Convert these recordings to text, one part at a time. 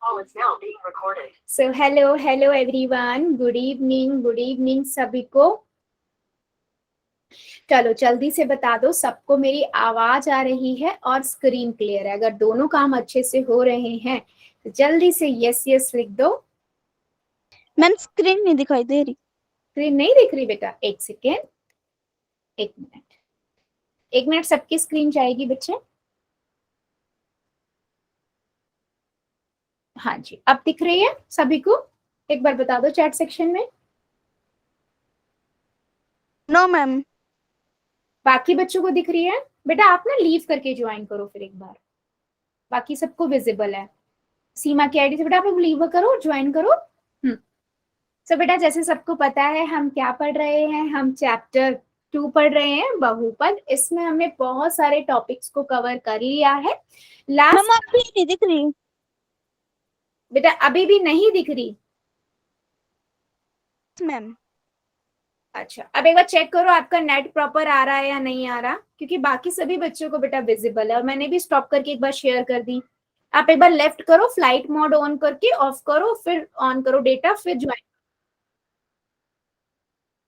So hello everyone, good evening सभी को। चलो जल्दी से बता दो सबको मेरी आवाज आ रही है और स्क्रीन क्लियर है। अगर दोनों काम अच्छे से हो रहे हैं तो जल्दी से यस यस लिख दो। मैम स्क्रीन नहीं दिखाई दे रही। स्क्रीन नहीं दिख रही बेटा? एक सेकेंड, एक मिनट सबकी स्क्रीन जाएगी बच्चे। हाँ जी, अब दिख रही है सभी को? एक बार बता दो चैट सेक्शन में। No ma'am. बाकी बच्चों को दिख रही है? बेटा आप ना लीव करके ज्वाइन करो फिर एक बार। बाकी सबको विजिबल है। सीमा की आईडी से बेटा आप लोग लीव करो, ज्वाइन करो। सो बेटा जैसे सबको पता है हम क्या पढ़ रहे हैं, हम चैप्टर 2 पढ़ रहे हैं बहुपद। इसमें हमने बहुत सारे टॉपिक्स को कवर कर लिया है। मैम लास्ट अभी नहीं दिख रही। बेटा अभी भी नहीं दिख रही? मैम अच्छा, अब एक बार चेक करो आपका नेट प्रॉपर आ रहा है या नहीं आ रहा, क्योंकि बाकी सभी बच्चों को बेटा विजिबल है और मैंने भी स्टॉप करके एक बार शेयर कर दी। आप एक बार लेफ्ट करो, फ्लाइट मोड ऑन करके ऑफ करो, फिर ऑन करो डेटा, फिर ज्वाइन।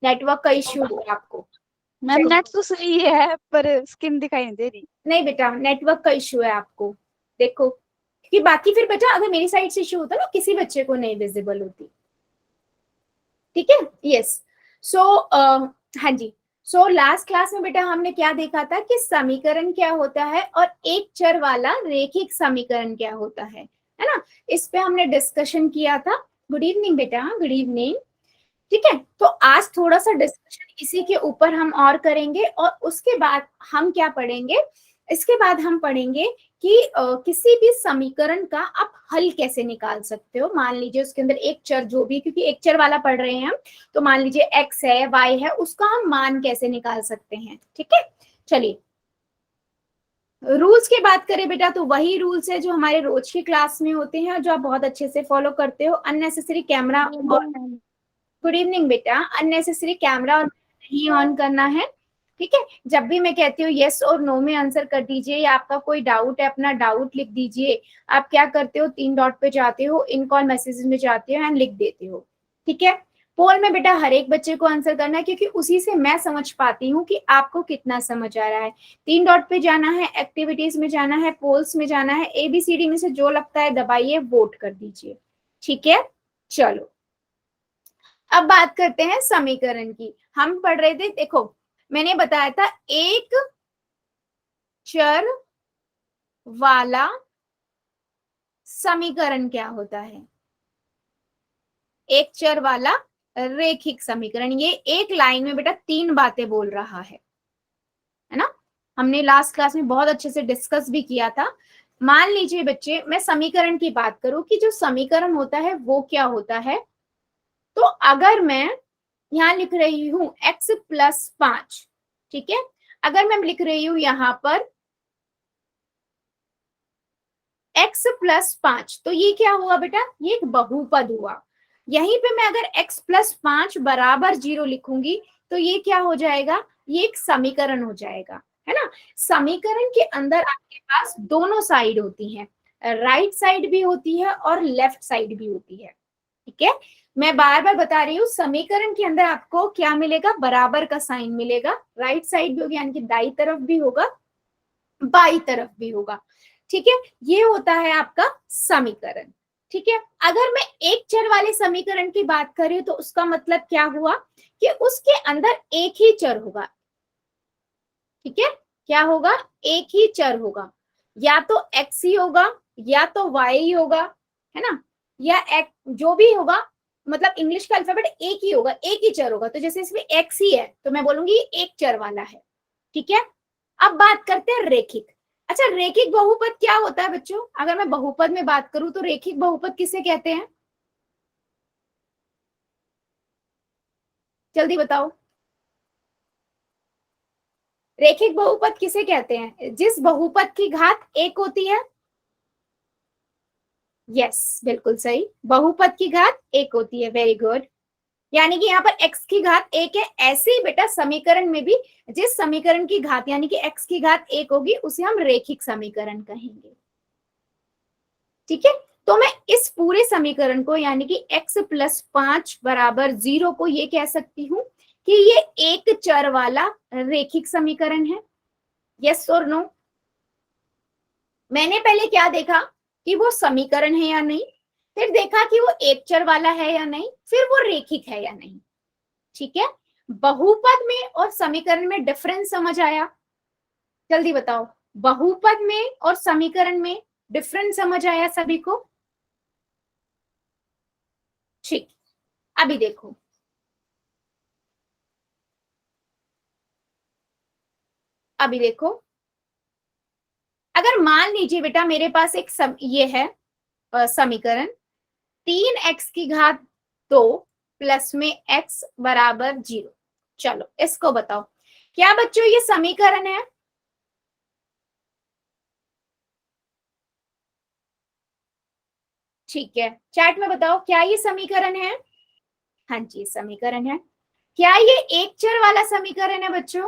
नेटवर्क का इश्यू है आपको? मैम नेट तो सही है पर स्क्रीन दिखाई नहीं दे रही। नहीं बेटा, नेटवर्क का इश्यू है आपको। देखो, क्योंकि बाकी फिर बेटा अगर मेरी साइड से इश्यू होता ना, किसी बच्चे को नहीं विजिबल होती। ठीक है, यस। सो हाँ जी, सो लास्ट क्लास में बेटा हमने क्या देखा था कि समीकरण क्या होता है और एक चर वाला रेखिक समीकरण क्या होता है ना? इस पे हमने डिस्कशन किया था। गुड इवनिंग बेटा, गुड इवनिंग। ठीक है, तो आज थोड़ा सा डिस्कशन इसी के ऊपर हम और करेंगे और उसके बाद हम क्या पढ़ेंगे, इसके बाद हम पढ़ेंगे कि किसी भी समीकरण का आप हल कैसे निकाल सकते हो। मान लीजिए उसके अंदर एक चर जो भी, क्योंकि एक चर वाला पढ़ रहे हैं हम, तो मान लीजिए x है, y है, उसका हम मान कैसे निकाल सकते हैं। ठीक है, चलिए रूल्स की बात करें बेटा तो वही रूल्स है जो हमारे रोज की क्लास में होते हैं और जो आप बहुत अच्छे से फॉलो करते हो। अननेसेसरी कैमरा और गुड इवनिंग बेटा, अननेसेसरी कैमरा और नहीं ऑन करना है। ठीक है, जब भी मैं कहती हूँ यस और नो में आंसर कर दीजिए, या आपका कोई डाउट है अपना डाउट लिख दीजिए। आप क्या करते हो, 3 डॉट पे जाते हो, इन कॉल मैसेजेस में जाते हो एंड लिख देते हो। ठीक है, पोल में बेटा हर एक बच्चे को आंसर करना है, क्योंकि उसी से मैं समझ पाती हूँ कि आपको कितना समझ आ रहा है। 3 डॉट पे जाना है, एक्टिविटीज में जाना है, पोल्स में जाना है, ABCD में से जो लगता है दबाइए, वोट कर दीजिए। ठीक है, चलो अब बात करते हैं समीकरण की। हम पढ़ रहे थे, देखो मैंने बताया था एक चर वाला समीकरण क्या होता है। एक चर वाला रेखिक समीकरण, ये एक लाइन में बेटा 3 बातें बोल रहा है ना? हमने लास्ट क्लास में बहुत अच्छे से डिस्कस भी किया था। मान लीजिए बच्चे, मैं समीकरण की बात करूं कि जो समीकरण होता है वो क्या होता है, तो अगर मैं यहां लिख रही हूं x+5, ठीक है, अगर मैं लिख रही हूं यहां पर x+5, तो ये क्या हुआ बेटा, ये एक बहुपद हुआ। यहीं पे मैं अगर x+5 बराबर 0 लिखूंगी तो ये क्या हो जाएगा, ये एक समीकरण हो जाएगा, है ना? समीकरण के अंदर आपके पास दोनों साइड होती हैं, राइट साइड भी होती है और लेफ्ट साइड भी होती है। ठीक है, मैं बार बार बता रही हूँ, समीकरण के अंदर आपको क्या मिलेगा, बराबर का साइन मिलेगा। राइट साइड भी होगी, यानी कि दाई तरफ भी होगा, बाई तरफ भी होगा। ठीक है, ये होता है आपका समीकरण। ठीक है, अगर मैं एक चर वाले समीकरण की बात करूं तो उसका मतलब क्या हुआ कि उसके अंदर एक ही चर होगा। ठीक है, क्या होगा, एक ही चर होगा, या तो x ही होगा या तो y ही होगा, है ना? या x जो भी होगा, मतलब इंग्लिश का अल्फाबेट एक ही होगा, एक ही चर होगा। तो जैसे इसमें x ही है तो मैं बोलूंगी एक चर वाला है। ठीक है, अब बात करते हैं रेखिक। अच्छा, रेखिक बहुपद क्या होता है बच्चों? अगर मैं बहुपद में बात करूं तो रेखिक बहुपद किसे कहते हैं, जल्दी बताओ। रेखिक बहुपद किसे कहते हैं? जिस बहुपद की घात एक होती है। यस, बिल्कुल सही, बहुपद की घात एक होती है। वेरी गुड, यानी कि यहाँ पर x की घात एक है। ऐसे ही बेटा समीकरण में भी जिस समीकरण की घात यानी कि x की घात एक होगी उसे हम रेखिक समीकरण कहेंगे। ठीक है, तो तो मैं इस पूरे समीकरण को यानी कि x प्लस 5 बराबर 0 को ये कह सकती हूँ कि ये एक चर वाला रेखिक समीकरण है। यस और नो? मैंने पहले क्या देखा कि वो समीकरण है या नहीं, फिर देखा कि वो एक चर वाला है या नहीं, फिर वो रेखिक है या नहीं। ठीक है, बहुपद में और समीकरण में डिफरेंस समझ आया? जल्दी बताओ, बहुपद में और समीकरण में डिफरेंस समझ आया सभी को? ठीक, अभी देखो, अभी देखो, अगर मान लीजिए बेटा मेरे पास एक ये है समीकरण 3x की घात 2 प्लस में x बराबर 0। चलो इसको बताओ, क्या बच्चों ये समीकरण है? ठीक है, चैट में बताओ क्या ये समीकरण है? हाँ जी समीकरण है। क्या ये एक चर वाला समीकरण है बच्चों?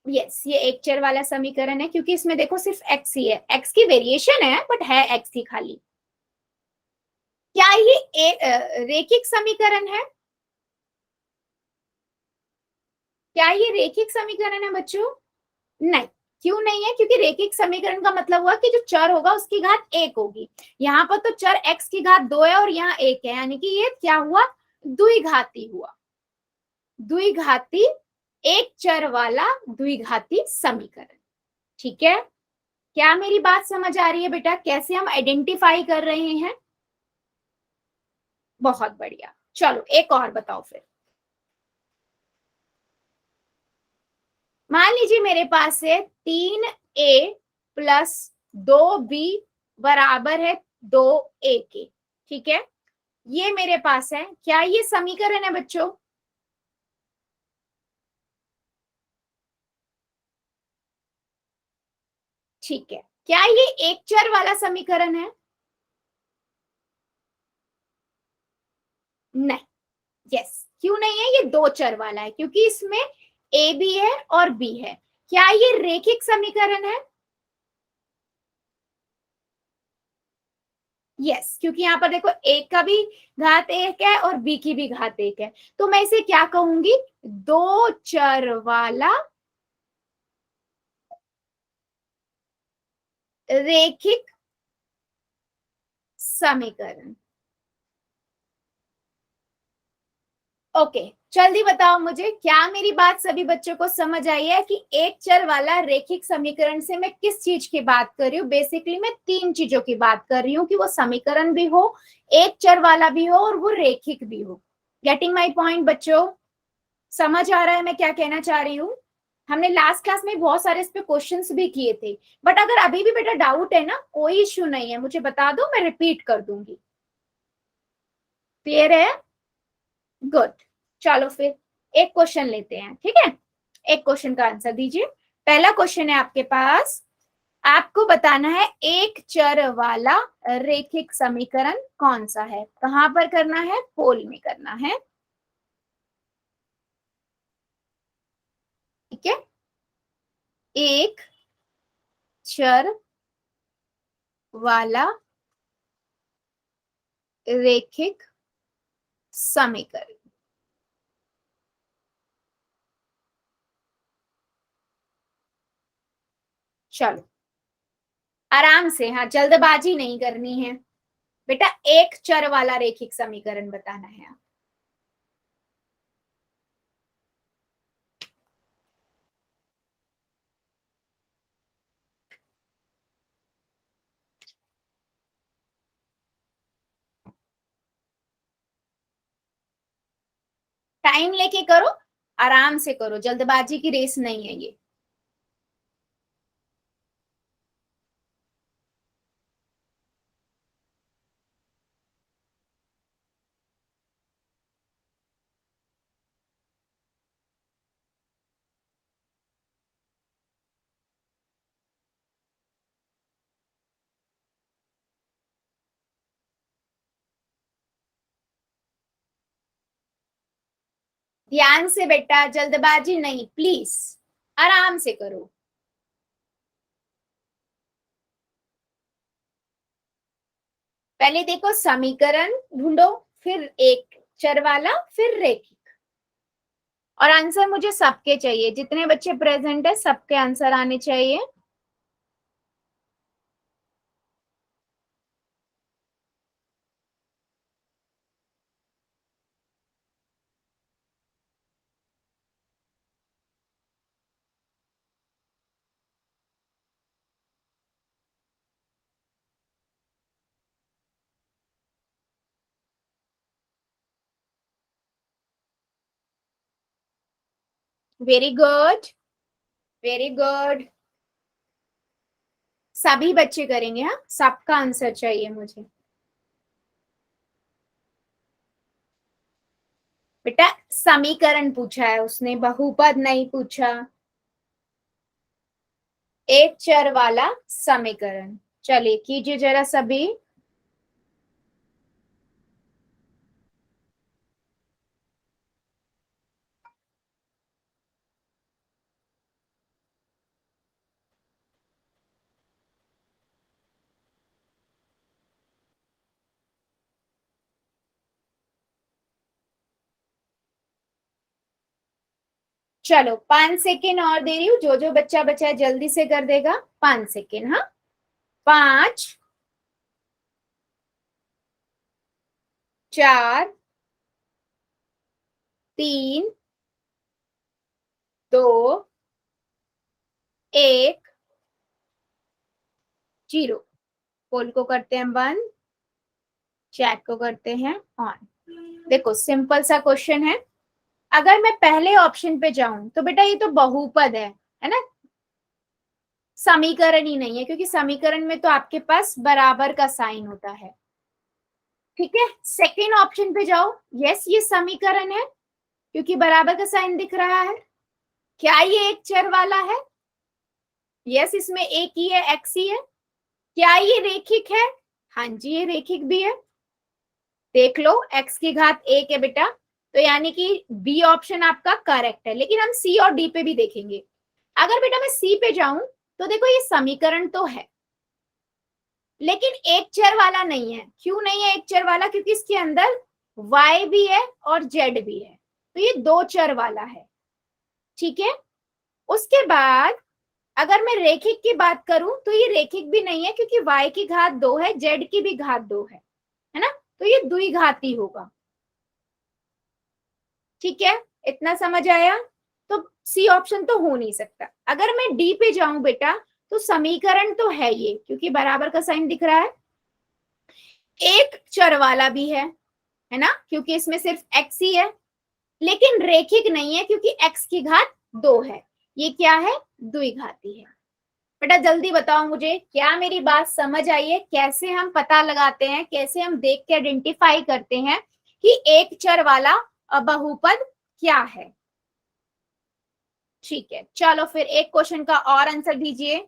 यस, ये एक चर वाला समीकरण है क्योंकि इसमें देखो सिर्फ x ही है, x की वेरिएशन है बट है x ही खाली। क्या ये रेखिक समीकरण है? क्या ये रेखिक समीकरण है बच्चों? नहीं। क्यों नहीं है? क्योंकि रेखिक समीकरण का मतलब हुआ कि जो चर होगा उसकी घात 1 होगी। यहाँ पर तो चर x की घात 2 है और यहाँ 1 है, यानी कि ये क्या हुआ? द्विघाती हुआ। द्विघाती, एक चर वाला द्विघाती समीकरण। ठीक है, क्या मेरी बात समझ आ रही है बेटा? कैसे हम आइडेंटिफाई कर रहे हैं? बहुत बढ़िया। चलो एक और बताओ फिर। मान लीजिए मेरे पास है 3a प्लस 2b बराबर है 2a के। ठीक है, ये मेरे पास है, क्या ये समीकरण है बच्चों? ठीक है, क्या ये एक चर वाला समीकरण है? नहीं। यस, क्यों नहीं है? ये दो चर वाला है क्योंकि इसमें a भी है और b है। क्या ये रेखिक समीकरण है? यस, क्योंकि यहाँ पर देखो a का भी घात 1 है और b की भी घात 1 है, तो मैं इसे क्या कहूंगी? दो चर वाला रेखिक समीकरण। ओके, जल्दी बताओ मुझे, क्या मेरी बात सभी बच्चों को समझ आई है कि एक चर वाला रेखिक समीकरण से मैं किस चीज की बात कर रही हूँ? बेसिकली मैं तीन चीजों की बात कर रही हूँ कि वो समीकरण भी हो, एक चर वाला भी हो और वो रेखिक भी हो। गेटिंग माई पॉइंट बच्चों? समझ आ रहा है मैं क्या कहना चाह रही हूँ? हमने लास्ट क्लास में बहुत सारे इस पे क्वेश्चंस भी किए थे, बट अगर अभी भी बेटा डाउट है ना, कोई इश्यू नहीं है, मुझे बता दो, मैं रिपीट कर दूंगी। क्लियर है? गुड। चलो फिर एक क्वेश्चन लेते हैं, ठीक है? एक क्वेश्चन का आंसर दीजिए। पहला क्वेश्चन है आपके पास, आपको बताना है एक चर वाला रेखिक समीकरण कौन सा है। कहां पर करना है? पोल में करना है। ठीक है, एक चर वाला रेखिक समीकरण। चलो आराम से, हाँ जल्दबाजी नहीं करनी है बेटा, एक चर वाला रेखिक समीकरण बताना है। टाइम लेके करो, आराम से करो, जल्दबाजी की रेस नहीं है ये। ध्यान से बेटा, जल्दबाजी नहीं प्लीज, आराम से करो। पहले देखो समीकरण ढूंढो, फिर एक चर वाला, फिर रेखिक, और आंसर मुझे सबके चाहिए, जितने बच्चे प्रेजेंट है सबके आंसर आने चाहिए। वेरी गुड, वेरी गुड, सभी बच्चे करेंगे, हाँ सबका आंसर चाहिए मुझे। बेटा समीकरण पूछा है उसने, बहुपद नहीं पूछा, एक चर वाला समीकरण। चलिए कीजिए जरा सभी। चलो 5 सेकेंड और दे रही हूँ, जो जो बच्चा बचा है जल्दी से कर देगा। 5 सेकेंड, हाँ 5, 4, 3, 2, 1, 0। पोल को करते हैं बंद, चैट को करते हैं ऑन। देखो सिंपल सा क्वेश्चन है, अगर मैं पहले ऑप्शन पे जाऊं तो बेटा ये तो बहुपद है ना, समीकरण ही नहीं है, क्योंकि समीकरण में तो आपके पास बराबर का साइन होता है। ठीक है, सेकेंड ऑप्शन पे जाओ, यस ये समीकरण है क्योंकि बराबर का साइन दिख रहा है। क्या ये एक चर वाला है? यस इसमें एक ही है, एक्स ही है। क्या ये रेखिक है? हाँ जी ये रेखिक भी है, देख लो x की घात 1 है बेटा, तो यानी कि बी ऑप्शन आपका करेक्ट है। लेकिन हम सी और डी पे भी देखेंगे। अगर बेटा मैं सी पे जाऊं तो देखो ये समीकरण तो है, लेकिन एक चर वाला नहीं है। क्यों नहीं है एक चर वाला? क्योंकि इसके अंदर y भी है और z भी है, तो ये दो चर वाला है। ठीक है, उसके बाद अगर मैं रेखिक की बात करूं तो ये रेखिक भी नहीं है, क्योंकि y की घात 2 है, z की भी घात 2 है ना, तो ये द्विघाती होगा। ठीक है, इतना समझ आया? तो सी ऑप्शन तो हो नहीं सकता। अगर मैं डी पे जाऊं बेटा तो समीकरण तो है ये, क्योंकि बराबर का साइन दिख रहा है, एक चर वाला भी है ना, क्योंकि इसमें सिर्फ x ही है, लेकिन रेखिक नहीं है क्योंकि x की घात 2 है। ये क्या है? द्विघाती है। बेटा जल्दी बताओ मुझे, क्या मेरी बात समझ आई है? कैसे हम पता लगाते हैं, कैसे हम देख के आइडेंटिफाई करते हैं कि एक चर वाला बहुपद क्या है? ठीक है, चलो फिर एक क्वेश्चन का और आंसर दीजिए।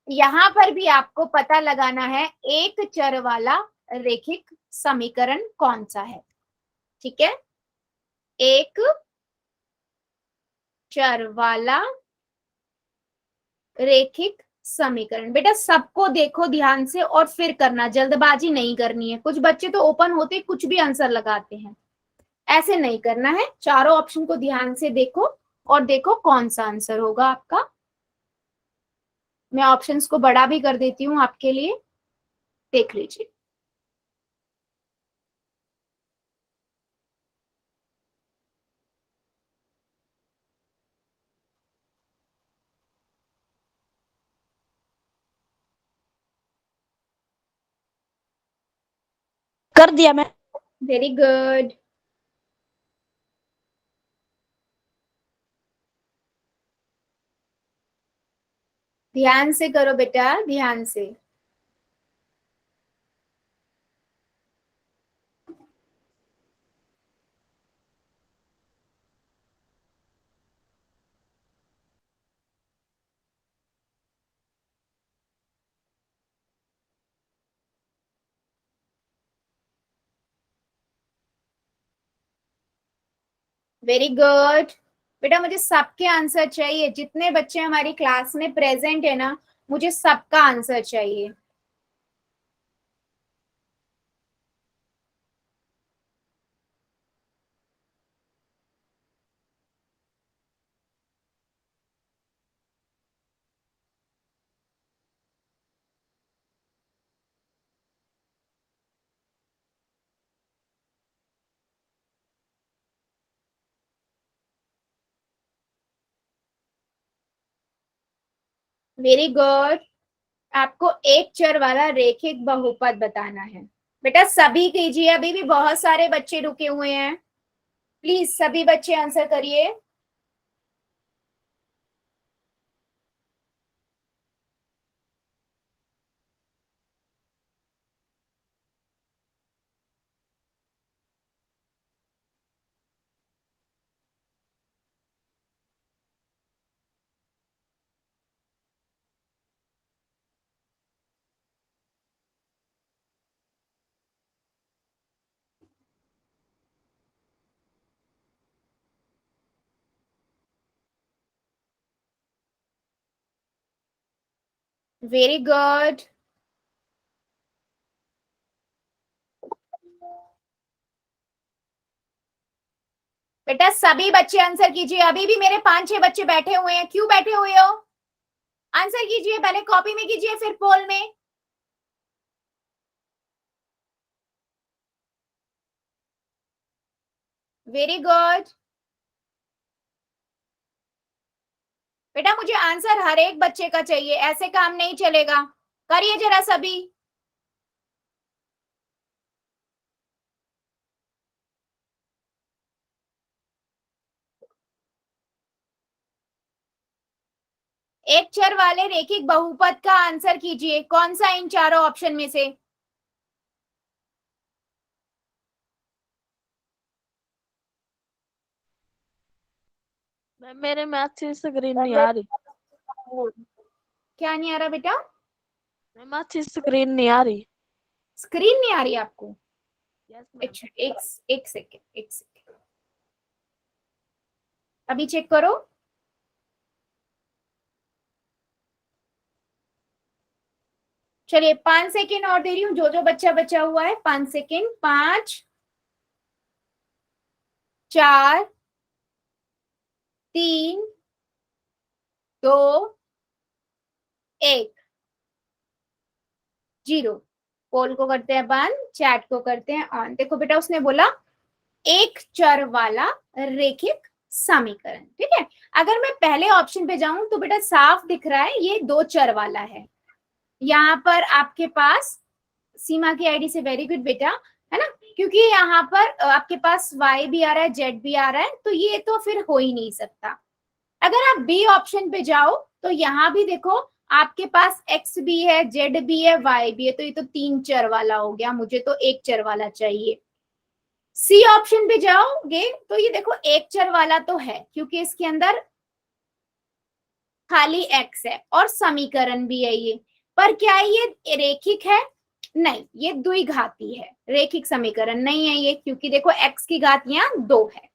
यहां पर भी आपको पता लगाना है एक चर वाला रेखिक समीकरण कौन सा है। ठीक है, एक चर वाला रेखिक समीकरण। बेटा सबको देखो ध्यान से और फिर करना, जल्दबाजी नहीं करनी है। कुछ बच्चे तो ओपन होते कुछ भी आंसर लगाते हैं, ऐसे नहीं करना है। चारों ऑप्शन को ध्यान से देखो और देखो कौन सा आंसर होगा आपका। मैं ऑप्शंस को बड़ा भी कर देती हूँ आपके लिए, देख लीजिए। कर दिया मैं। वेरी गुड, ध्यान से करो बेटा, ध्यान से। वेरी गुड बेटा, मुझे सबके आंसर चाहिए, जितने बच्चे हमारी क्लास में प्रेजेंट है ना, मुझे सबका आंसर चाहिए। Very good. आपको एक चर वाला रेखिक बहुपद बताना है। बेटा सभी कीजिए, अभी भी बहुत सारे बच्चे रुके हुए हैं, प्लीज सभी बच्चे आंसर करिए। Very good. बेटा सभी बच्चे आंसर कीजिए, अभी भी मेरे 5-6 बच्चे बैठे हुए हैं, क्यों बैठे हुए हो? आंसर कीजिए, पहले कॉपी में कीजिए फिर पोल में। Very good. बेटा मुझे आंसर हर एक बच्चे का चाहिए, ऐसे काम नहीं चलेगा। करिए जरा सभी। एक चर वाले रेखिक बहुपद का आंसर कीजिए, कौन सा इन चारों ऑप्शन में से? मेरे मैथ से स्क्रीन नहीं आ रही। क्या नहीं आ रहा बेटा? मैथ से स्क्रीन नहीं आ रही। स्क्रीन नहीं आ रही आपको? Yes ma'am. अच्छा एक सेकेंड, अभी चेक करो। चलिए 5 सेकेंड और दे रही हूँ, जो जो बच्चा बचा हुआ है 5 सेकेंड। 5 4 3 2 1 0। पोल को करते हैं बंद, चैट को करते हैं ऑन। देखो बेटा उसने बोला एक चर वाला रेखिक समीकरण, ठीक है। अगर मैं पहले ऑप्शन पे जाऊं तो बेटा साफ दिख रहा है ये दो चर वाला है। यहाँ पर आपके पास सीमा की आईडी से वेरी गुड बेटा, है ना, क्योंकि यहाँ पर आपके पास y भी आ रहा है, z भी आ रहा है, तो ये तो फिर हो ही नहीं सकता। अगर आप बी ऑप्शन पे जाओ तो यहाँ भी देखो आपके पास x भी है, z भी है, y भी है, तो ये तो तीन चर वाला हो गया, मुझे तो एक चर वाला चाहिए। सी ऑप्शन पे जाओगे तो ये देखो एक चर वाला तो है, क्योंकि इसके अंदर खाली x है और समीकरण भी है ये, पर क्या ये रेखिक है? नहीं, ये द्विघाती है, रेखिक समीकरण नहीं है ये, क्योंकि देखो x की घात यहाँ 2 है,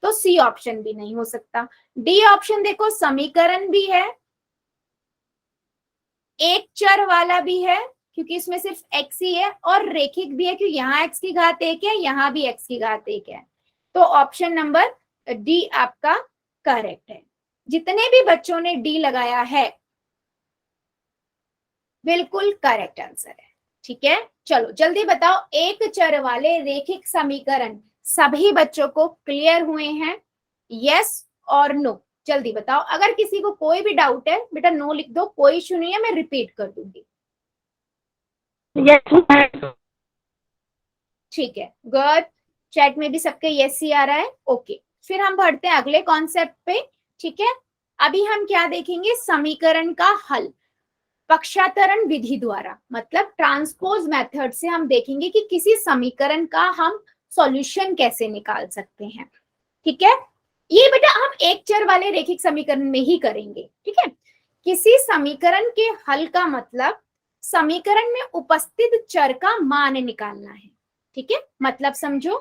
तो सी ऑप्शन भी नहीं हो सकता। डी ऑप्शन देखो समीकरण भी है, एक चर वाला भी है, क्योंकि इसमें सिर्फ x ही है, और रेखिक भी है, क्योंकि यहाँ x की घात 1 है, यहाँ भी x की घात 1 है। तो ऑप्शन नंबर डी आपका करेक्ट है। जितने भी बच्चों ने डी लगाया है बिल्कुल करेक्ट आंसर है, ठीक है। चलो जल्दी बताओ, एक चर वाले रेखिक समीकरण सभी बच्चों को क्लियर हुए हैं? यस और नो, जल्दी बताओ। अगर किसी को कोई भी डाउट है बेटा नो लिख दो, कोई इशू नहीं है, मैं रिपीट कर दूंगी। ठीक है, गुड। चैट में भी सबके यस ही आ रहा है, ओके। फिर हम बढ़ते हैं अगले कॉन्सेप्ट पे, ठीक है। अभी हम क्या देखेंगे? समीकरण का हल पक्षांतरण विधि द्वारा, मतलब ट्रांसपोज मेथड से हम देखेंगे कि किसी समीकरण का हम सॉल्यूशन कैसे निकाल सकते हैं, ठीक है। ये बेटा हम एक चर वाले रेखिक समीकरण में ही करेंगे, ठीक है। किसी समीकरण के हल का मतलब समीकरण में उपस्थित चर का मान निकालना है, ठीक है। मतलब समझो,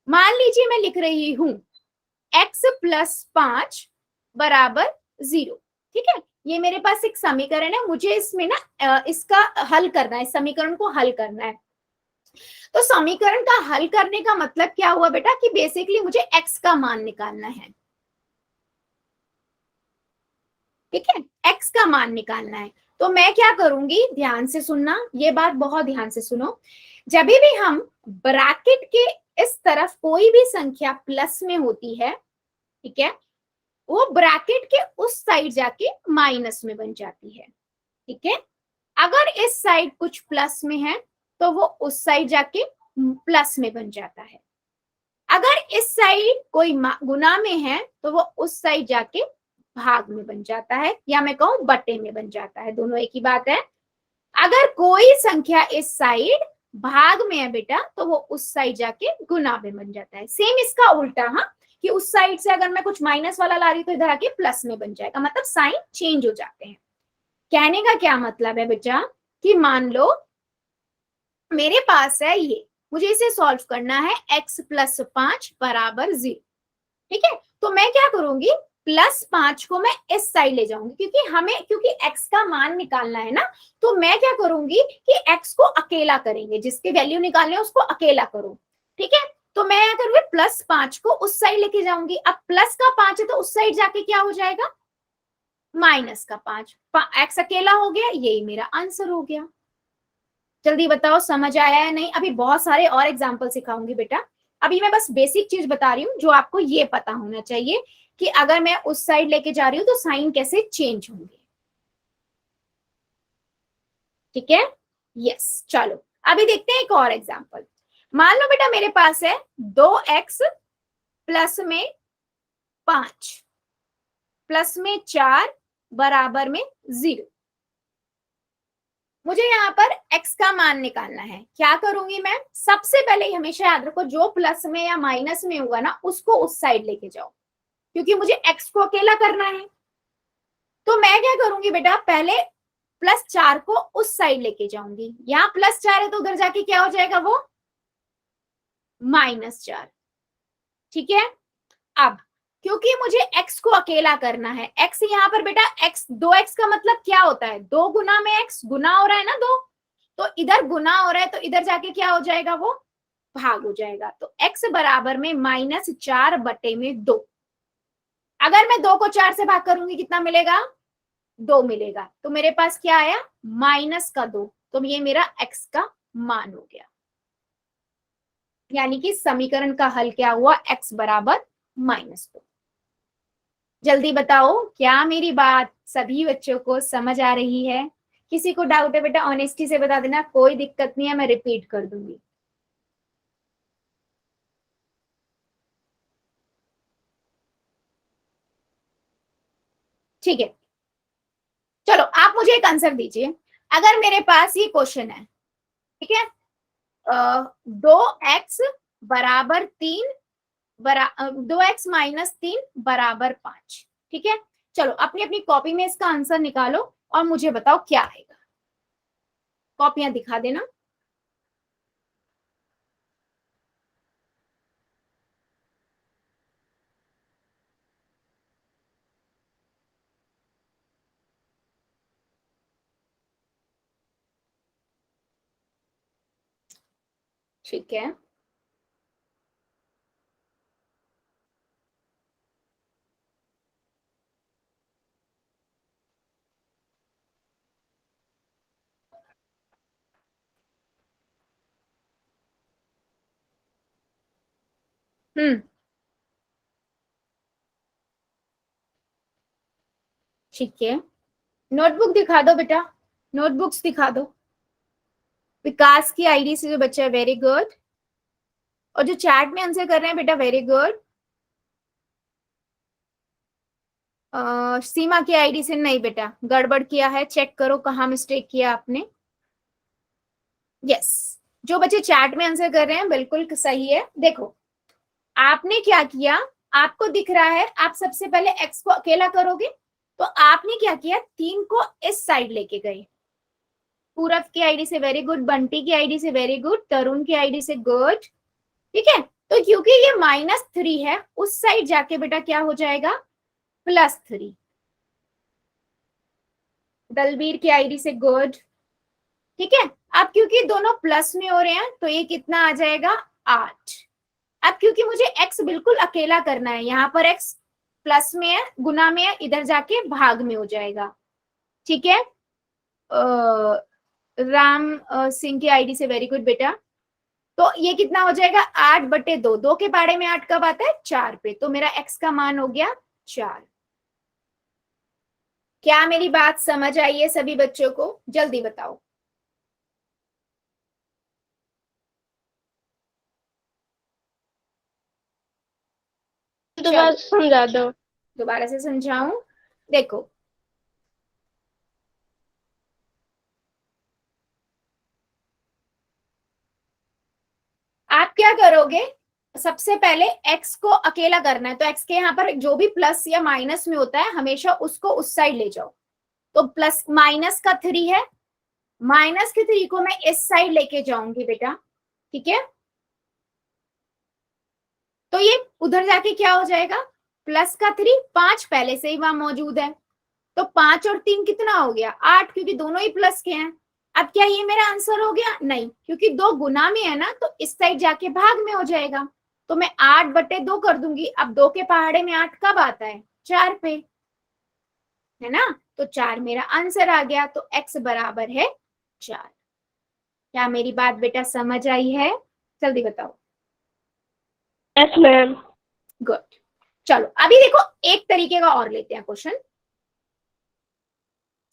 मान लीजिए मैं लिख रही हूं x + 5 = 0, ठीक है। ये मेरे पास एक समीकरण है, मुझे इसमें ना इसका हल करना है, समीकरण को हल करना है। तो समीकरण का हल करने का मतलब क्या हुआ बेटा कि बेसिकली मुझे x का मान निकालना है, ठीक है। x का मान निकालना है, तो मैं क्या करूंगी, ध्यान से सुनना, ये बात बहुत ध्यान से सुनो। जब भी हम ब्रैकेट के इस तरफ कोई भी संख्या प्लस में होती है, ठीक है, वो ब्रैकेट के उस साइड जाके माइनस में बन जाती है। ठीक है, अगर इस साइड कुछ प्लस में है तो वो उस साइड जाके प्लस में बन जाता है। अगर इस साइड कोई गुना में है तो वो उस साइड जाके भाग में बन जाता है, या मैं कहूं बटे में बन जाता है, दोनों एक ही बात है। अगर कोई संख्या इस साइड भाग में है बेटा तो वो उस साइड जाके गुना में बन जाता है। सेम इसका उल्टा, हाँ, कि उस साइड से अगर मैं कुछ माइनस वाला ला रही तो इधर आके प्लस में बन जाएगा, मतलब साइन चेंज हो जाते हैं। कहने का क्या मतलब है बेटा कि मान लो मेरे पास है ये, मुझे इसे सॉल्व करना है x + 5 = 0। ठीक है, तो मैं क्या करूंगी, +5 को मैं इस साइड ले जाऊंगी, क्योंकि x का मान निकालना है ना, तो मैं क्या करूंगी कि x को अकेला करेंगे, जिसके वैल्यू निकालने है उसको अकेला करो। ठीक है, तो मैं क्या करूंगी, +5 को उस साइड लेके जाऊंगी। अब प्लस का 5 है तो उस साइड जाके क्या हो जाएगा, -5। x अकेला हो गया, यही मेरा आंसर हो गया। जल्दी बताओ समझ आया है नहीं? अभी बहुत सारे और एग्जाम्पल सिखाऊंगी बेटा, अभी मैं बस बेसिक चीज बता रही हूँ जो आपको ये पता होना चाहिए कि अगर मैं उस साइड लेके जा रही हूँ तो साइन कैसे चेंज होंगे। ठीक है, यस, चलो अभी देखते हैं एक और एग्जाम्पल। मान लो बेटा मेरे पास है 2x प्लस में 5 प्लस में 4 बराबर में 0। मुझे यहाँ पर x का मान निकालना है। क्या करूंगी मैं, सबसे पहले हमेशा याद रखो जो प्लस में या माइनस में होगा ना उसको उस साइड लेके जाओ, क्योंकि मुझे x को अकेला करना है। तो मैं क्या करूंगी बेटा, पहले +4 को उस साइड लेके जाऊंगी। यहाँ +4 है तो उधर जाके क्या हो जाएगा, वो -4। ठीक है, अब क्योंकि मुझे x को अकेला करना है, x यहाँ पर बेटा x 2x का मतलब क्या होता है, 2 गुना में x, गुना हो रहा है ना 2, तो इधर गुना हो रहा है तो इधर जाके क्या हो जाएगा, वो भाग हो जाएगा। तो x बराबर में -4/2। अगर मैं 2 को 4 से भाग करूंगी कितना मिलेगा, 2 मिलेगा। तो मेरे पास क्या आया, -2। तो ये मेरा x का मान हो गया, यानी कि समीकरण का हल क्या हुआ, x बराबर -2। जल्दी बताओ क्या मेरी बात सभी बच्चों को समझ आ रही है? किसी को डाउट है बेटा ऑनेस्टी से बता देना, कोई दिक्कत नहीं है, मैं रिपीट कर दूंगी। ठीक है, चलो आप मुझे एक आंसर दीजिए। अगर मेरे पास ये क्वेश्चन है, ठीक है, 2x बराबर 3 2x - 3 बराबर 5। ठीक है, चलो अपनी अपनी कॉपी में इसका आंसर निकालो और मुझे बताओ क्या आएगा। कॉपियां दिखा देना। ठीक है, ठीक है, नोटबुक दिखा दो बेटा, नोटबुक्स दिखा दो। विकास की आईडी से जो बच्चा है, वेरी गुड। और जो चैट में आंसर कर रहे हैं बेटा, वेरी गुड। सीमा की आईडी से नहीं बेटा, गड़बड़ किया है, चेक करो कहाँ मिस्टेक किया आपने। यस, जो बच्चे चैट में आंसर कर रहे हैं बिल्कुल सही है। देखो आपने क्या किया, आपको दिख रहा है, आप सबसे पहले x को अकेला करोगे, तो आपने क्या किया, 3 को इस साइड लेके गए। पूरब की आईडी से वेरी गुड, बंटी की आईडी से वेरी गुड, तरुण की आईडी से गुड। ठीक है, तो क्योंकि ये -3 है, उस साइड जाके बेटा क्या हो जाएगा, +3। दलबीर की आईडी से गुड। ठीक है, अब क्योंकि दोनों प्लस में हो रहे हैं तो ये कितना आ जाएगा, 8। अब क्योंकि मुझे x बिल्कुल अकेला करना है, यहाँ पर x प्लस में है, गुना में है, इधर जाके भाग में हो जाएगा। ठीक है, राम सिंह की आईडी से वेरी गुड बेटा। तो ये कितना हो जाएगा, 8/2। 2 के बारे में 8 कब आता है, 4 पे, तो मेरा x का मान हो गया 4। क्या मेरी बात समझ आई है सभी बच्चों को? जल्दी बताओ। दोबारा समझा दो। दोबारा से समझाऊं? देखो, आप क्या करोगे, सबसे पहले x को अकेला करना है, तो x के यहाँ पर जो भी प्लस या माइनस में होता है हमेशा उसको उस साइड ले जाओ। तो प्लस माइनस का 3 है, माइनस के 3 को मैं इस साइड लेके जाऊंगी बेटा, ठीक है। तो ये उधर जाके क्या हो जाएगा, प्लस का 3, 5 पहले से ही वहां मौजूद है, तो 5 और 3 कितना हो गया, 8, क्योंकि दोनों ही प्लस के हैं। अब क्या ये मेरा आंसर हो गया? नहीं, क्योंकि 2 गुना में है ना, तो इस साइड जाके भाग में हो जाएगा। तो मैं 8/2 कर दूंगी। अब 2 के पहाड़े में 8 कब आता है, 4 पे, है ना। तो 4 मेरा आंसर आ गया, तो x बराबर है 4। क्या मेरी बात बेटा समझ आई है? जल्दी बताओ। Yes ma'am. गुड। चलो अभी देखो, एक तरीके का और लेते हैं क्वेश्चन।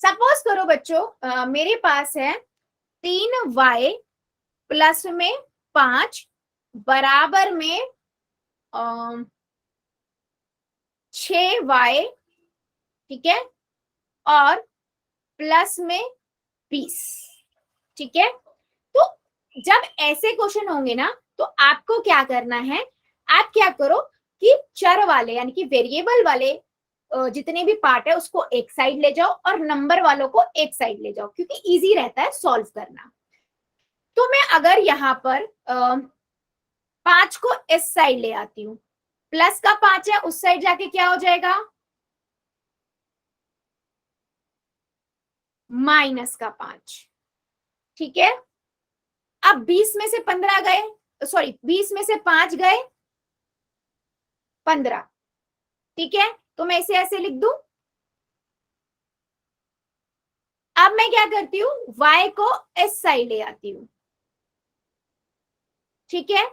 सपोज करो बच्चों, मेरे पास है 3y प्लस में 5 बराबर में 6y, ठीक है, और प्लस में 20, ठीक है। तो जब ऐसे क्वेश्चन होंगे ना, तो आपको क्या करना है, आप क्या करो कि चर वाले यानी कि वेरिएबल वाले जितने भी पार्ट है उसको एक साइड ले जाओ और नंबर वालों को एक साइड ले जाओ, क्योंकि इजी रहता है सॉल्व करना। तो मैं अगर यहाँ पर 5 को इस साइड ले आती हूँ, प्लस का 5 है, उस साइड जाके क्या हो जाएगा, माइनस का 5, ठीक है। अब 20 में से 15 गए, सॉरी 20 में से 5 गए 15, ठीक है। तो मैं इसे ऐसे लिख दूं। अब मैं क्या करती हूँ, y को इस साइड ले आती हूँ, ठीक है।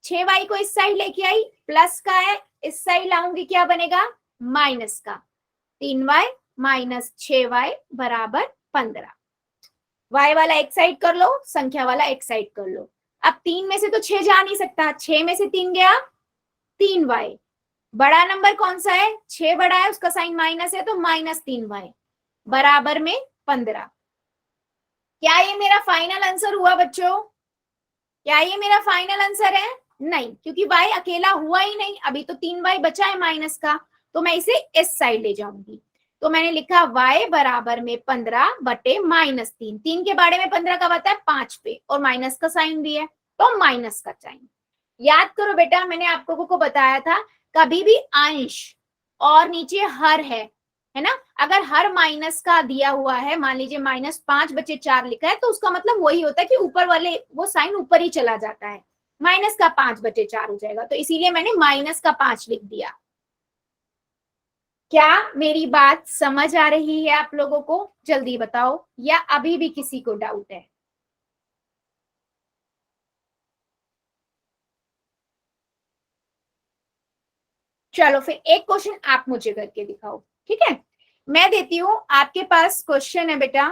6y को इस साइड लेके आई, प्लस का है, इस साइड लाऊंगी, क्या बनेगा, माइनस का। 3y माइनस 6y बराबर 15। y वाला एक साइड कर लो, संख्या वाला एक साइड कर लो। अब 3 में से तो 6 जा नहीं सकता, 6 में से 3 गया, 3y। बड़ा नंबर कौन सा है, 6 बड़ा है, उसका साइन माइनस है, तो माइनस 3y बराबर में 15। क्या ये मेरा फाइनल आंसर हुआ बच्चों? क्या ये मेरा फाइनल आंसर है? नहीं, क्योंकि y अकेला हुआ ही नहीं, अभी तो 3y बचा है माइनस का, तो मैं इसे इस साइड ले जाऊंगी। तो मैंने लिखा y बराबर में 15 बटे माइनस 3, 3 के बारे में 15 कब आता है, 5 पे, और माइनस का साइन भी है, तो माइनस का साइन। याद करो बेटा, मैंने आपको को बताया था, कभी भी अंश और नीचे हर है ना, अगर हर माइनस का दिया हुआ है, मान लीजिए -5/4 लिखा है, तो उसका मतलब वही होता है कि ऊपर वाले वो साइन ऊपर ही चला जाता है, -5/4 हो जाएगा, तो इसीलिए मैंने -5 लिख दिया। क्या मेरी बात समझ आ रही है आप लोगों को? जल्दी बताओ, या अभी भी किसी को डाउट है? चलो फिर एक क्वेश्चन आप मुझे करके दिखाओ, ठीक है। मैं देती हूं, आपके पास क्वेश्चन है बेटा,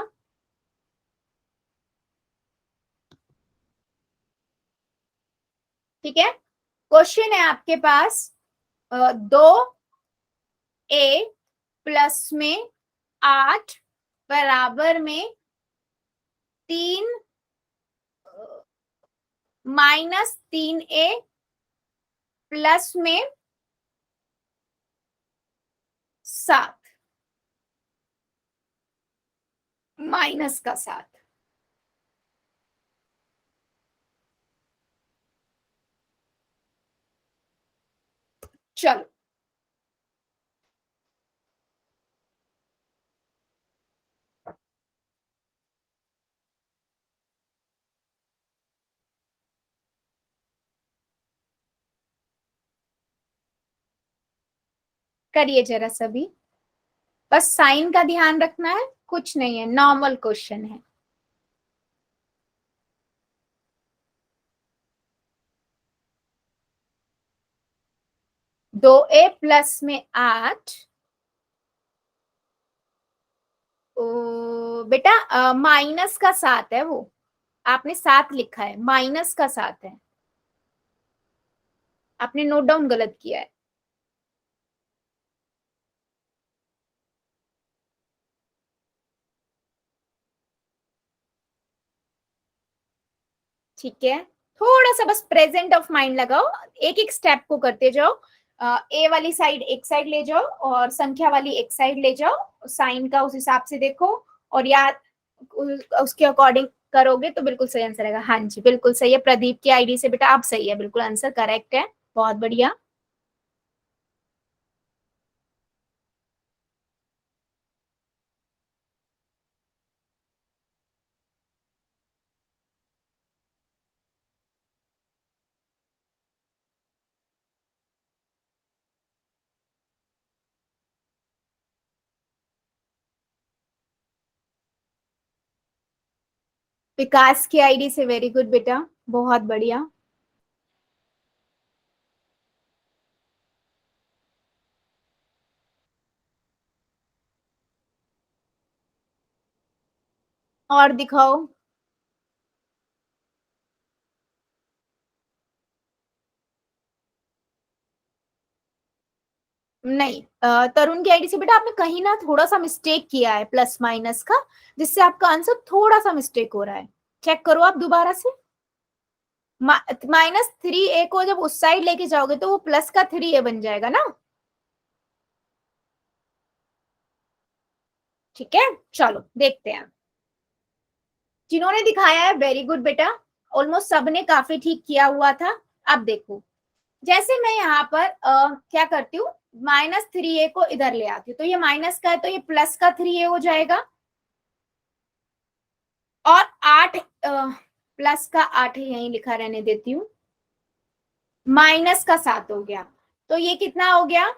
ठीक है। क्वेश्चन है आपके पास 2a प्लस में 8 बराबर में 3 -3a प्लस में 7 माइनस का 7। चलो करिए जरा सभी, बस साइन का ध्यान रखना है, कुछ नहीं है, नॉर्मल क्वेश्चन है। दो ए प्लस में 8 बेटा माइनस का 7 है वो, आपने 7 लिखा है, माइनस का 7 है, आपने नोट डाउन गलत किया है। ठीक है, थोड़ा सा बस प्रेजेंट ऑफ माइंड लगाओ, एक एक स्टेप को करते जाओ। ए वाली साइड एक साइड ले जाओ और संख्या वाली एक साइड ले जाओ, साइन का उस हिसाब से देखो और याद उसके अकॉर्डिंग करोगे तो बिल्कुल सही आंसर आएगा। हाँ जी बिल्कुल सही है, प्रदीप की आईडी से बेटा आप सही है, बिल्कुल आंसर करेक्ट है, बहुत बढ़िया। विकास की आईडी से वेरी गुड बेटा, बहुत बढ़िया। और दिखाओ। नहीं तरुण की आईडी से बेटा आपने कहीं ना थोड़ा सा मिस्टेक किया है प्लस माइनस का, जिससे आपका आंसर थोड़ा सा मिस्टेक हो रहा है, चेक करो आप दोबारा से। -3a को जब उस साइड लेके जाओगे तो वो प्लस का 3a बन जाएगा ना। ठीक है चलो देखते हैं, जिन्होंने दिखाया है वेरी गुड बेटा, ऑलमोस्ट सबने काफी ठीक किया हुआ था। अब देखो, जैसे मैं यहाँ पर क्या करती हूँ, -3a को इधर ले आती हूँ, तो ये माइनस का है तो ये प्लस का 3a हो जाएगा, और 8 प्लस का 8 यहीं लिखा रहने देती हूँ, माइनस का 7 हो गया, तो ये कितना हो गया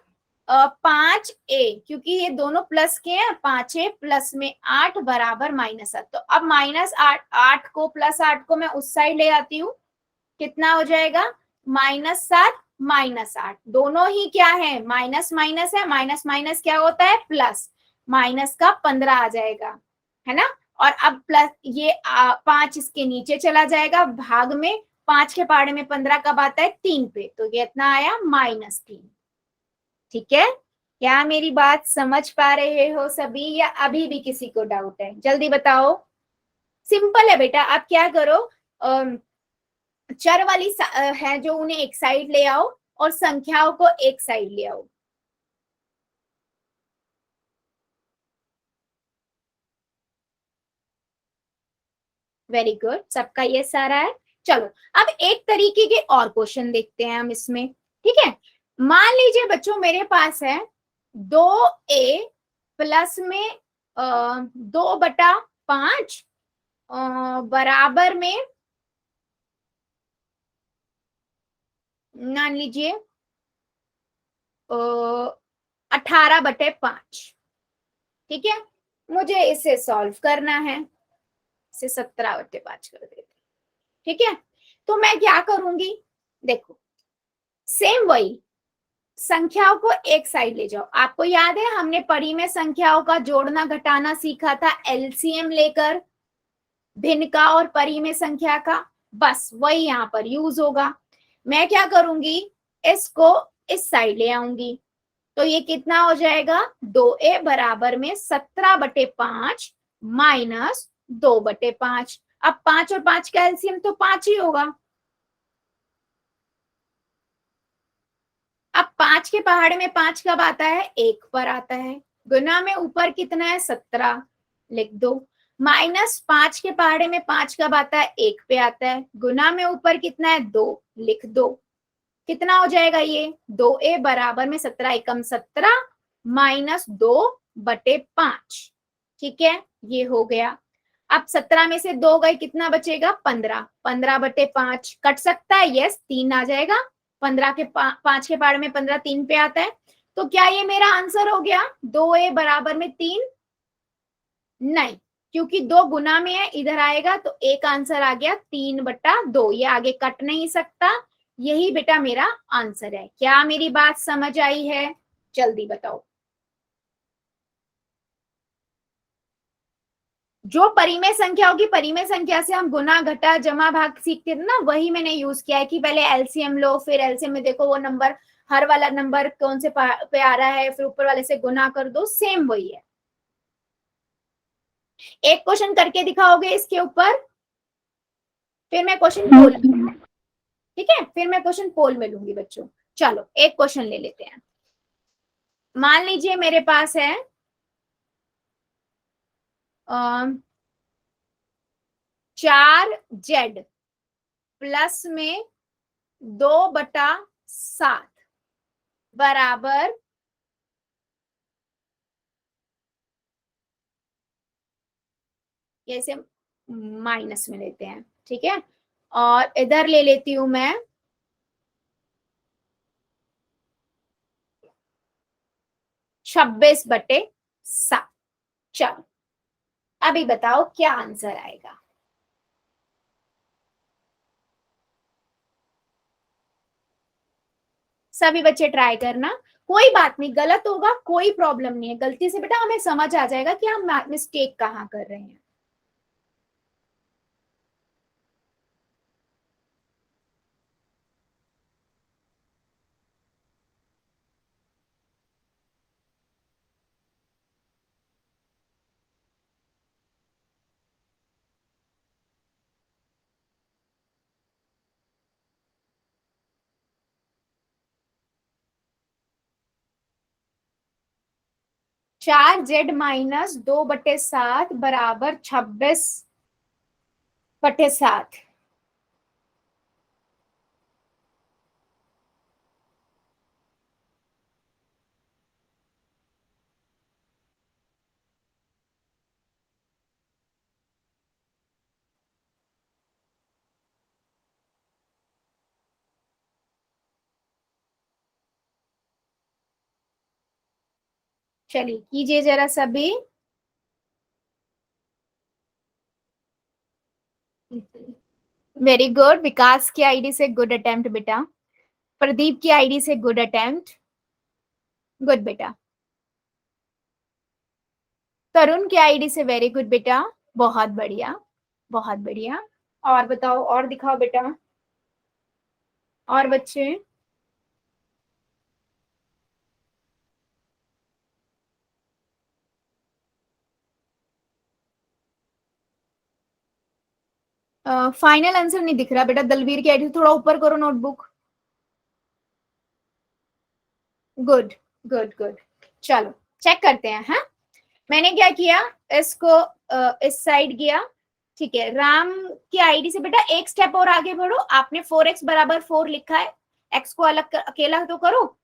5a, क्योंकि ये दोनों प्लस के हैं, 5a प्लस में 8 बराबर -7। तो अब -8 को प्लस 8 को मैं उस साइड ले आती हूँ, कितना हो जाएगा -7 -8, दोनों ही क्या है माइनस माइनस है, माइनस माइनस क्या होता है प्लस, माइनस का 15 आ जाएगा, है ना। और अब प्लस ये 5 इसके नीचे चला जाएगा भाग में, 5 के पहाड़े में 15 कब आता है 3 पे, तो ये इतना आया -3। ठीक है, क्या मेरी बात समझ पा रहे हो सभी, या अभी भी किसी को डाउट है, जल्दी बताओ। सिंपल है बेटा, आप क्या करो, चर वाली है जो उन्हें एक साइड ले आओ और संख्याओं को एक साइड ले आओ। वेरी गुड, सबका ये सारा है। चलो अब एक तरीके के और क्वेश्चन देखते हैं हम इसमें, ठीक है। मान लीजिए बच्चों मेरे पास है 2a प्लस में 2/5 बराबर में, मान लीजिए 18/5, ठीक है। मुझे इसे सॉल्व करना है, इसे 17/5 कर देते, ठीक है। तो मैं क्या करूंगी, देखो सेम वही, संख्याओं को एक साइड ले जाओ। आपको याद है हमने परी में संख्याओं का जोड़ना घटाना सीखा था एलसीएम लेकर, भिन्न का और परी में संख्या का, बस वही यहाँ पर यूज होगा। मैं क्या करूंगी, इसको इस साइड ले आऊंगी, तो ये कितना हो जाएगा 2a बराबर में 17/5 माइनस 2/5। अब 5 और 5 का एलसीएम तो 5 ही होगा। अब 5 के पहाड़े में 5 कब आता है 1 पर आता है, गुना में ऊपर कितना है 17 लिख दो, माइनस 5 के पहाड़े में 5 कब आता है 1 पे आता है, गुना में ऊपर कितना है 2 लिख दो, कितना हो जाएगा ये 2a बराबर में 17 एकम 17 माइनस 2/5। ठीक है ये हो गया। अब 17 में से 2 गए कितना बचेगा 15, 15/5 कट सकता है, यस 3 आ जाएगा, 15 के 5 के पार में 15 3 पे आता है, तो क्या ये मेरा आंसर हो गया 2a बराबर में 3? नहीं, क्योंकि 2 गुना में है, इधर आएगा तो एक आंसर आ गया 3/2, ये आगे कट नहीं सकता, यही बेटा मेरा आंसर है। क्या मेरी बात समझ आई है, जल्दी बताओ। जो परिमेय संख्या होगी, परिमेय संख्या से हम गुना घटा जमा भाग सीखते थे ना, वही मैंने यूज किया है कि पहले एलसीएम लो, फिर एलसीएम में देखो वो नंबर, हर वाला नंबर कौन से पे आ रहा है, फिर ऊपर वाले से गुना कर दो, सेम वही है। एक क्वेश्चन करके दिखाओगे इसके ऊपर, फिर मैं क्वेश्चन पोल में, ठीक है, फिर मैं क्वेश्चन पोल में लूंगी बच्चों। चलो एक क्वेश्चन ले लेते हैं। मान लीजिए मेरे पास है 4Z प्लस में 2/7 बराबर ऐसे माइनस में लेते हैं, ठीक है, और इधर ले लेती हूं मैं 26/7। चलो अभी बताओ क्या आंसर आएगा। सभी बच्चे ट्राई करना, कोई बात नहीं, गलत होगा कोई प्रॉब्लम नहीं है, गलती से बेटा हमें समझ आ जाएगा कि हम मिस्टेक कहाँ कर रहे हैं। (4Z - 2/7 बराबर 26/7)। चलिए कीजिए जरा सभी। वेरी गुड, विकास की आईडी से गुड अटेम्प्ट बेटा, प्रदीप की आईडी से गुड अटेम्प्ट, गुड बेटा, तरुण की आईडी से वेरी गुड बेटा, बहुत बढ़िया बहुत बढ़िया। और बताओ, और दिखाओ बेटा, और बच्चे। फाइनल आंसर नहीं दिख रहा बेटा, दलवीर की आईडी थोड़ा ऊपर करो नोटबुक। गुड गुड गुड, चलो चेक करते हैं। हाँ, मैंने क्या किया, इसको इस साइड किया, ठीक है। राम की आईडी से बेटा एक स्टेप और आगे बढ़ो, आपने 4x बराबर 4 लिखा है, x को अलग अकेला तो करो।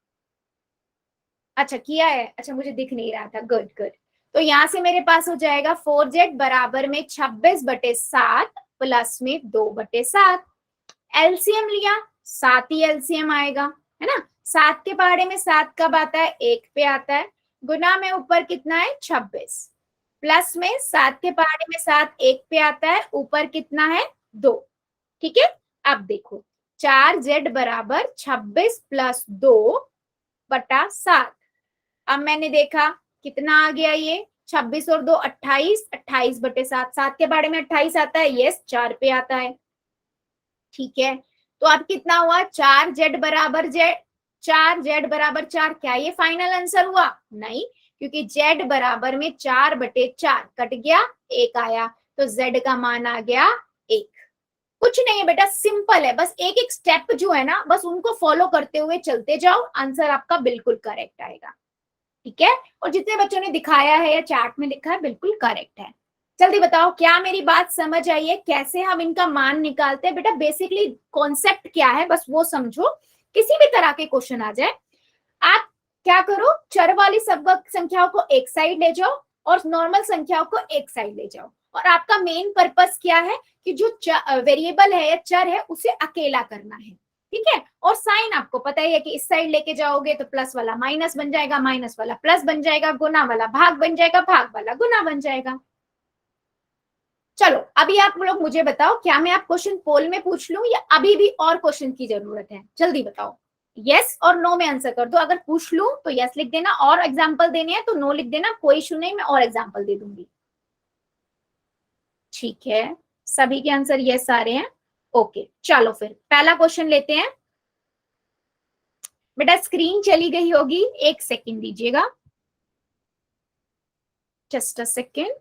अच्छा किया है, अच्छा मुझे दिख नहीं रहा था, गुड गुड। तो यहां से मेरे पास हो जाएगा 4z बराबर में 26/7 प्लस में 2/7। एलसीएम लिया, 7 ही एलसीएम आएगा, है ना। 7 के पहाड़े में 7 कब आता है, 1 पे आता है। गुना में ऊपर कितना है 26, प्लस में 7 के पहाड़े में 7 1 पे आता है, ऊपर कितना है 2, ठीक है। अब देखो 4z बराबर 26 + 2/7। अब मैंने देखा कितना आ गया, ये 26 और 2 28, 28/7। 7 के बारे में 28 आता है, यस 4 पे आता है, ठीक है। तो अब कितना हुआ, 4z बराबर 4, क्या ये फाइनल आंसर हुआ, नहीं, क्योंकि z बराबर में 4/4 कट गया, 1 आया, तो z का मान आ गया 1। कुछ नहीं है बेटा, सिंपल है, बस एक एक स्टेप जो है ना, बस उनको फॉलो करते हुए चलते जाओ, आंसर आपका बिल्कुल करेक्ट आएगा, ठीक है। और जितने बच्चों ने दिखाया है या चार्ट में लिखा है बिल्कुल करेक्ट है। जल्दी बताओ क्या मेरी बात समझ आई है, कैसे हम इनका मान निकालते हैं। बेटा बेसिकली कॉन्सेप्ट क्या है बस वो समझो, किसी भी तरह के क्वेश्चन आ जाए, आप क्या करो, चर वाली सब संख्याओं को एक साइड ले जाओ और नॉर्मल संख्याओं को एक साइड ले जाओ। और आपका मेन पर्पस क्या है कि जो वेरिएबल है या चर है उसे अकेला करना है, ठीक है। और साइन आपको पता ही है कि इस साइड लेके जाओगे तो प्लस वाला माइनस बन जाएगा, माइनस वाला प्लस बन जाएगा, गुना वाला भाग बन जाएगा, भाग वाला गुना बन जाएगा। चलो अभी आप लोग मुझे बताओ, क्या मैं आप क्वेश्चन पोल में पूछ लूं या अभी भी और क्वेश्चन की जरूरत है, जल्दी बताओ। यस और नो में आंसर कर दो, अगर पूछ लूं तो यस लिख देना, और एग्जांपल देने हैं तो नो लिख देना, कोई इशू नहीं, मैं और एग्जांपल दे दूंगी। ठीक है, सभी के आंसर यस आ रहे हैं। ओके, चलो फिर पहला क्वेश्चन लेते हैं। बेटा स्क्रीन चली गई होगी, 1 सेकंड दीजिएगा, जस्ट अ सेकंड।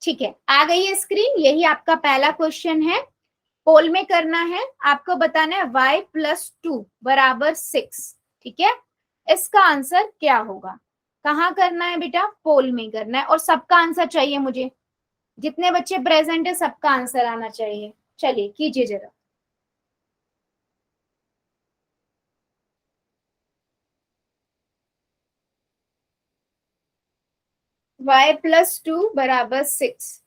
ठीक है, आ गई है स्क्रीन, यही आपका पहला क्वेश्चन है। पोल में करना है, आपको बताना है y+2 बराबर 6। ठीक है, इसका आंसर क्या होगा? कहाँ करना है बेटा? पोल में करना है, और सबका आंसर चाहिए मुझे। जितने बच्चे प्रेजेंट है सबका आंसर आना चाहिए। चलिए कीजिए जरा। y+2 बराबर 6।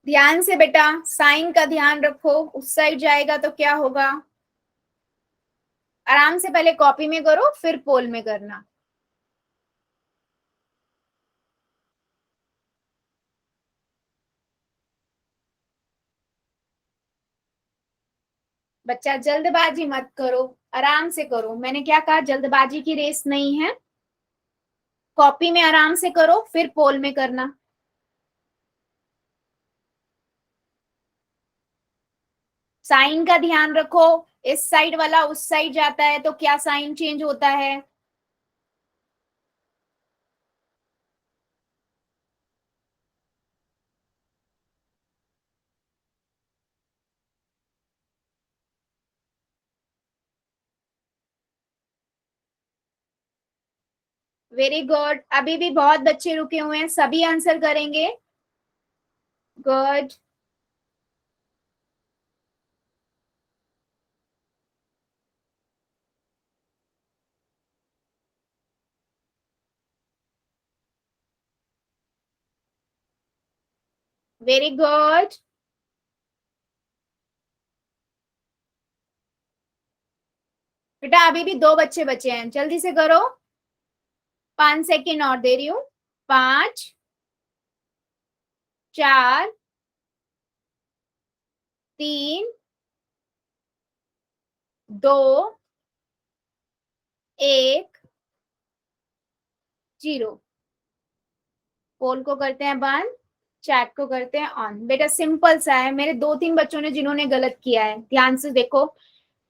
ध्यान से बेटा, साइन का ध्यान रखो, उस साइड जाएगा तो क्या होगा? आराम से पहले कॉपी में करो, फिर पोल में करना। बच्चा जल्दबाजी मत करो, आराम से करो। मैंने क्या कहा? जल्दबाजी की रेस नहीं है। कॉपी में आराम से करो, फिर पोल में करना। साइन का ध्यान रखो, इस साइड वाला उस साइड जाता है तो क्या साइन चेंज होता है? वेरी गुड, अभी भी बहुत बच्चे रुके हुए हैं, सभी आंसर करेंगे। गुड। Very good. बेटा अभी भी 2 बच्चे बचे हैं, जल्दी से करो। 5 सेकेंड और दे रही हूँ। 5, 4, 3, 2, 1, 0। पोल को करते हैं बंद, चैट को करते हैं ऑन। बेटा सिंपल सा है, मेरे 2-3 बच्चों ने जिन्होंने गलत किया है, ध्यान से देखो।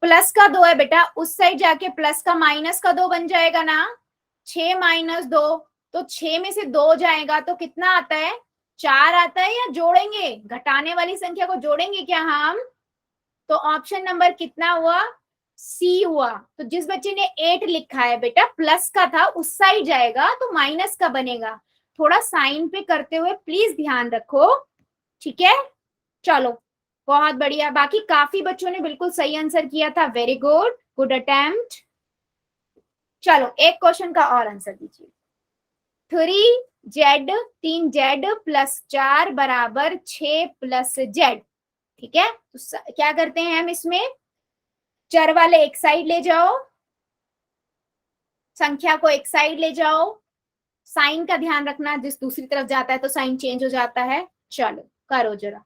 प्लस का 2 है बेटा, उस साइड जाके प्लस का माइनस का 2 बन जाएगा ना। 6 - 2, तो 6 में से 2 जाएगा तो कितना आता है? 4 आता है। या जोड़ेंगे, घटाने वाली संख्या को जोड़ेंगे क्या हम? तो ऑप्शन नंबर कितना हुआ? सी हुआ। तो जिस बच्चे ने 8 लिखा है बेटा, प्लस का था, उस साइड जाएगा तो माइनस का बनेगा। थोड़ा साइन पे करते हुए प्लीज ध्यान रखो, ठीक है? चलो बहुत बढ़िया, बाकी काफी बच्चों ने बिल्कुल सही आंसर किया था। Very good, good attempt. चलो एक क्वेश्चन का और आंसर दीजिए। 3z + 4 बराबर 6 + z। ठीक है, तो क्या करते हैं हम इसमें? चर वाले एक साइड ले जाओ, संख्या को एक साइड ले जाओ। साइन का ध्यान रखना, जिस दूसरी तरफ जाता है तो साइन चेंज हो जाता है। चलो करो जरा।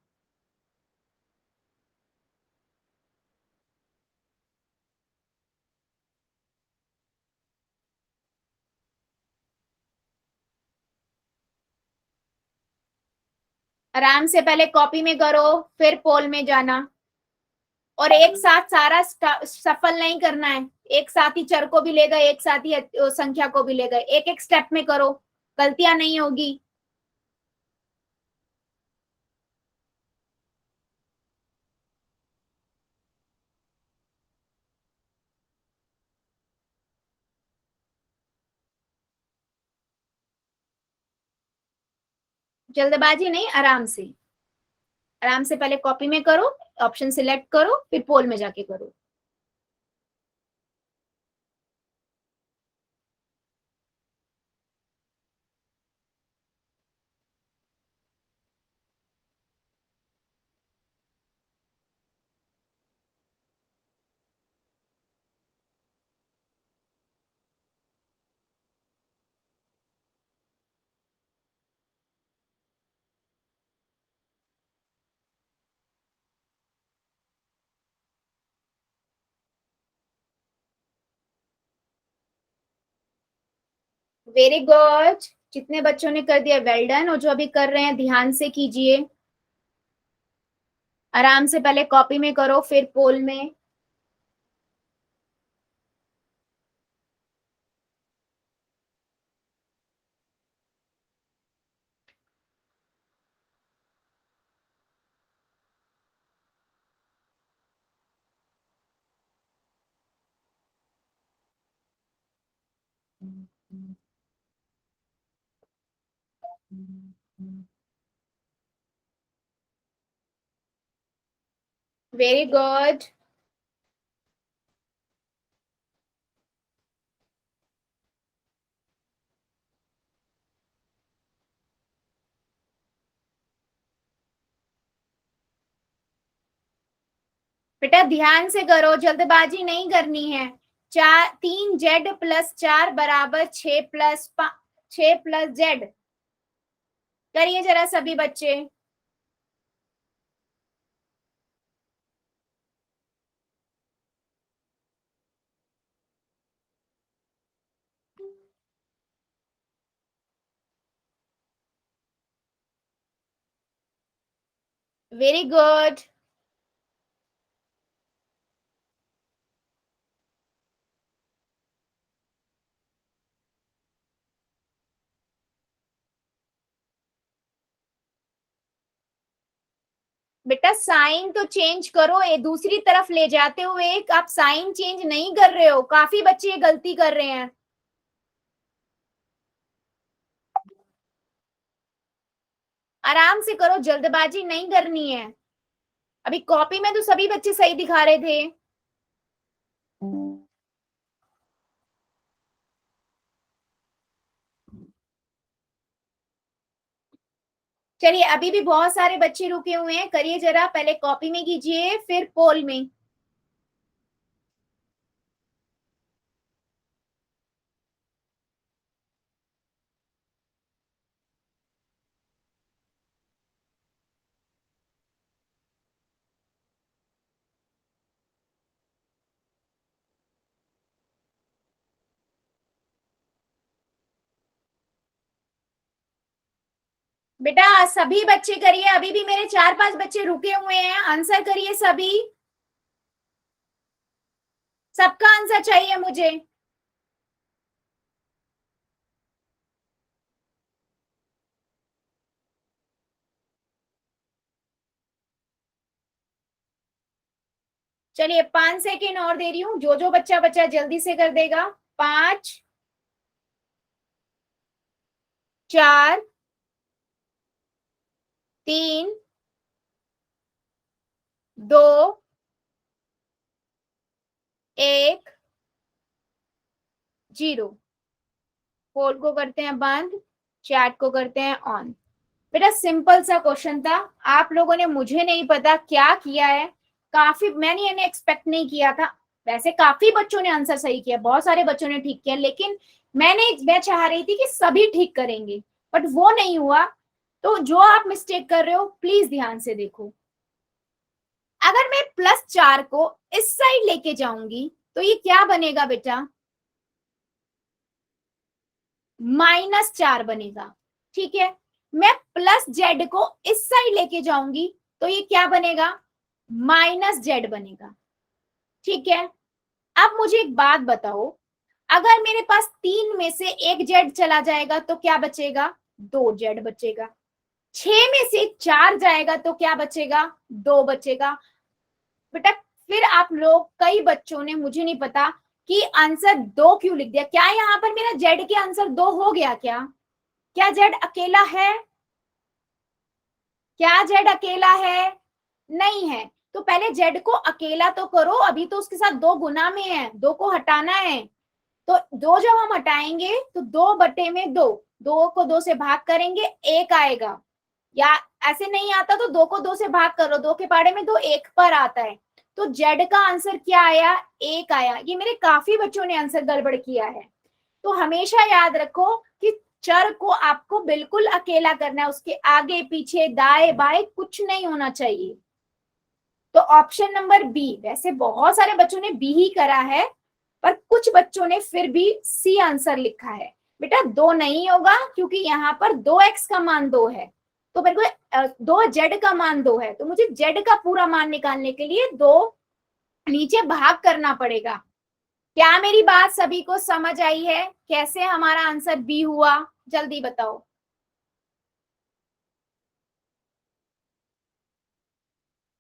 आराम से पहले कॉपी में करो, फिर पोल में जाना। और एक साथ सारा सफल नहीं करना है, एक साथ ही चर को भी ले गए, एक साथ ही संख्या को भी ले गए। एक एक स्टेप में करो, गलतियां नहीं होगी। जल्दबाजी नहीं, आराम से। आराम से पहले कॉपी में करो, ऑप्शन सिलेक्ट करो, फिर पोल में जाके करो। Very good. जितने बच्चों ने कर दिया वेल डन, और जो अभी कर रहे हैं ध्यान से कीजिए, आराम से पहले कॉपी में करो फिर पोल में। Very good. बेटा ध्यान से करो, जल्दबाजी नहीं करनी है। 3z+4 बराबर 6+z। करिए जरा सभी बच्चे। Very good. बेटा साइन तो चेंज करो, ये दूसरी तरफ ले जाते हुए आप साइन चेंज नहीं कर रहे हो। काफी बच्चे ये गलती कर रहे हैं। आराम से करो, जल्दबाजी नहीं करनी है। अभी कॉपी में तो सभी बच्चे सही दिखा रहे थे। चलिए अभी भी बहुत सारे बच्चे रुके हुए हैं, करिए जरा, पहले कॉपी में कीजिए फिर पोल में। बेटा सभी बच्चे करिए, अभी भी मेरे 4-5 बच्चे रुके हुए हैं, आंसर करिए सभी। सबका आंसर चाहिए मुझे। चलिए 5 सेकेंड और दे रही हूँ, जो जो बच्चा बच्चा जल्दी से कर देगा। 5 4 3 2 1 0। पोल को करते हैं बंद, चैट को करते हैं ऑन। बेटा सिंपल सा क्वेश्चन था, आप लोगों ने, मुझे नहीं पता क्या किया है, काफी मैंने इन्हें एक्सपेक्ट नहीं किया था। वैसे काफी बच्चों ने आंसर सही किया, बहुत सारे बच्चों ने ठीक किया, लेकिन मैं चाह रही थी कि सभी ठीक करेंगे, बट वो नहीं हुआ। तो जो आप मिस्टेक कर रहे हो प्लीज ध्यान से देखो। अगर मैं +4 को इस साइड लेके जाऊंगी तो ये क्या बनेगा बेटा? -4 बनेगा। ठीक है, मैं +z को इस साइड लेके जाऊंगी तो ये क्या बनेगा? -z बनेगा। ठीक है, अब मुझे एक बात बताओ, अगर मेरे पास 3 में से एक z चला जाएगा तो क्या बचेगा? 2z बचेगा। 6 में से 4 जाएगा तो क्या बचेगा? 2 बचेगा। बेटा फिर आप लोग, कई बच्चों ने, मुझे नहीं पता कि आंसर 2 क्यों लिख दिया। क्या यहाँ पर मेरा z के आंसर 2 हो गया? क्या z अकेला है? क्या z अकेला है? नहीं है। तो पहले z को अकेला तो करो, अभी तो उसके साथ 2 गुना में है, 2 को हटाना है। तो 2 जब हम हटाएंगे तो 2/2, 2 को 2 से भाग करेंगे 1 आएगा, या ऐसे नहीं आता तो 2 को 2 से भाग करो, 2 के पाड़े में 2 1 पर आता है। तो z का आंसर क्या आया? 1 आया। ये मेरे काफी बच्चों ने आंसर गड़बड़ किया है। तो हमेशा याद रखो कि चर को आपको बिल्कुल अकेला करना है, उसके आगे पीछे दाएं बाएं कुछ नहीं होना चाहिए। तो ऑप्शन नंबर बी, वैसे बहुत सारे बच्चों ने बी ही करा है, पर कुछ बच्चों ने फिर भी सी आंसर लिखा है। बेटा 2 नहीं होगा क्योंकि यहाँ पर 2x का मान 2 है, तो मेरे को 2z का मान 2 है, तो मुझे z का पूरा मान निकालने के लिए 2 नीचे भाग करना पड़ेगा। क्या मेरी बात सभी को समझ आई है? कैसे हमारा आंसर बी हुआ, जल्दी बताओ।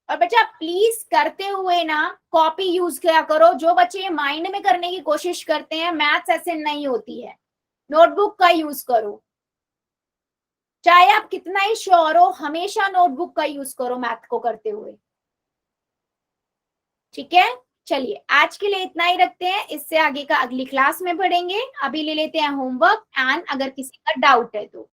और बच्चा प्लीज करते हुए ना कॉपी यूज किया करो। जो बच्चे ये माइंड में करने की कोशिश करते हैं, मैथ्स ऐसे नहीं होती है। नोटबुक का यूज करो, चाहे आप कितना ही श्योर हो, हमेशा नोटबुक का यूज करो मैथ को करते हुए। ठीक है, चलिए आज के लिए इतना ही रखते हैं, इससे आगे का अगली क्लास में पढ़ेंगे। अभी ले लेते हैं होमवर्क एंड अगर किसी का डाउट है तो